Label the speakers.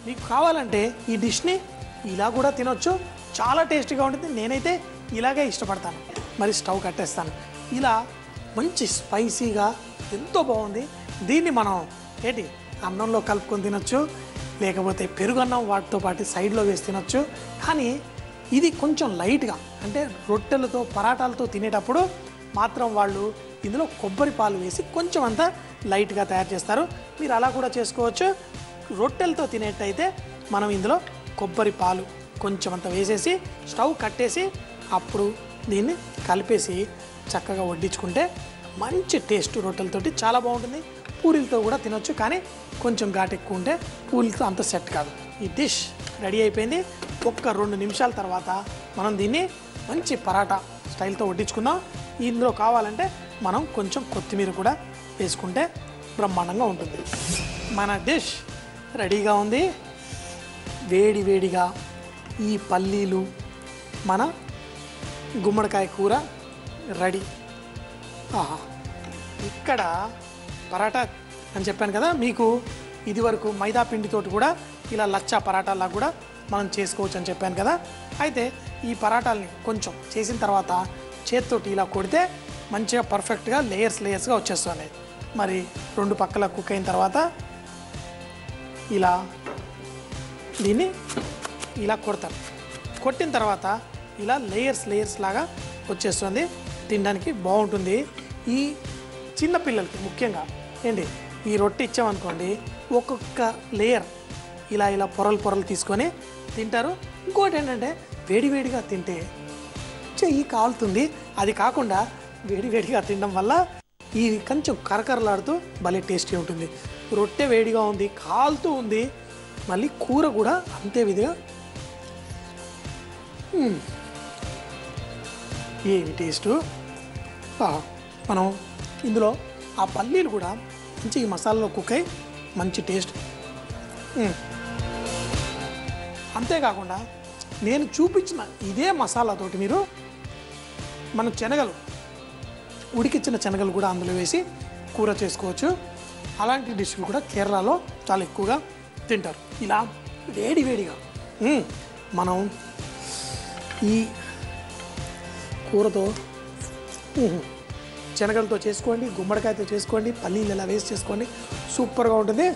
Speaker 1: మీకు కావాలంటే ఈ డిష్ని ఇలా కూడా తినొచ్చు, చాలా టేస్టీగా ఉంటుంది. నేనైతే ఇలాగే ఇష్టపడతాను. మరి స్టవ్ కట్టేస్తాను. ఇలా మంచి స్పైసీగా ఎంతో బాగుంది. దీన్ని మనం అన్నంలో కలుపుకొని తినొచ్చు, లేకపోతే పెరుగన్నం వాటితో పాటు సైడ్లో వేసి తినొచ్చు. కానీ ఇది కొంచెం లైట్గా, అంటే రొట్టెలతో పరాటాలతో తినేటప్పుడు మాత్రం వాళ్ళు ఇందులో కొబ్బరి పాలు వేసి కొంచెం అంతా లైట్గా తయారు చేస్తారు. మీరు అలా కూడా చేసుకోవచ్చు. రొట్టెలతో తినేటైతే మనం ఇందులో కొబ్బరి పాలు కొంచెం అంత వేసేసి స్టవ్ కట్టేసి అప్పుడు దీన్ని కలిపేసి చక్కగా వడ్డించుకుంటే మంచి టేస్ట్ రొట్టెలతోటి చాలా బాగుంటుంది. పూరీలతో కూడా తినొచ్చు, కానీ కొంచెం ఘాటు ఎక్కువ ఉంటే పూరీలతో అంత సెట్ కాదు. ఈ డిష్ రెడీ అయిపోయింది. ఒక్క 2 నిమిషాల తర్వాత మనం దీన్ని మంచి పరాటా స్టైల్తో వడ్డించుకుందాం. ఇందులో కావాలంటే మనం కొంచెం కొత్తిమీర కూడా వేసుకుంటే బ్రహ్మాండంగా ఉంటుంది. మన డిష్ రెడీగా ఉంది. వేడి వేడిగా ఈ పల్లీలు, మన గుమ్మడికాయ కూర రెడీ. ఆహా, ఇక్కడ పరాటా అని చెప్పాను కదా మీకు, ఇది వరకు మైదా పిండితోటి కూడా ఇలా లచ్చా పరాటాలా కూడా మనం చేసుకోవచ్చు అని చెప్పాను కదా. అయితే ఈ పరాటాలని కొంచెం చేసిన తర్వాత చేతితోటి ఇలా కొడితే మంచిగా పర్ఫెక్ట్గా లేయర్స్గా వచ్చేస్తుంది. మరి 2 పక్కల కుక్ అయిన తర్వాత ఇలా దీన్ని ఇలా కొడతారు. కొట్టిన తర్వాత ఇలా లేయర్స్ లాగా వచ్చేస్తుంది. తినడానికి బాగుంటుంది. ఈ చిన్నపిల్లలకి ముఖ్యంగా ఈ రొట్టె ఇచ్చామనుకోండి, ఒక్కొక్క లేయర్ ఇలా పొరలు తీసుకొని తింటారు. ఇంకోటి ఏంటంటే వేడివేడిగా తింటే చెయ్యి కాలుతుంది. అది కాకుండా వేడివేడిగా తినడం వల్ల ఇది కొంచెం కరకరలాడుతూ భలే టేస్టీ ఉంటుంది. రొట్టె వేడిగా ఉంది, కాలుతూ ఉంది, మళ్ళీ కూర కూడా అంతే విధిగా. ఏమి టేస్టు! మనం ఇందులో ఆ పల్లీలు కూడా మంచి ఈ మసాలాలో కుక్ అయ్యి మంచి టేస్ట్. అంతేకాకుండా నేను చూపించిన ఇదే మసాలాతోటి మీరు మన శనగలు, ఉడికిచ్చిన శనగలు కూడా అందులో వేసి కూర చేసుకోవచ్చు. అలాంటి డిష్లు కూడా కేరళలో చాలా ఎక్కువగా తింటారు. ఇలా వేడివేడిగా మనం ఈ కూరతో శనగలతో చేసుకోండి, గుమ్మడికాయతో చేసుకోండి, పల్లీలు ఇలా వేసి చేసుకోండి, సూపర్గా ఉంటుంది.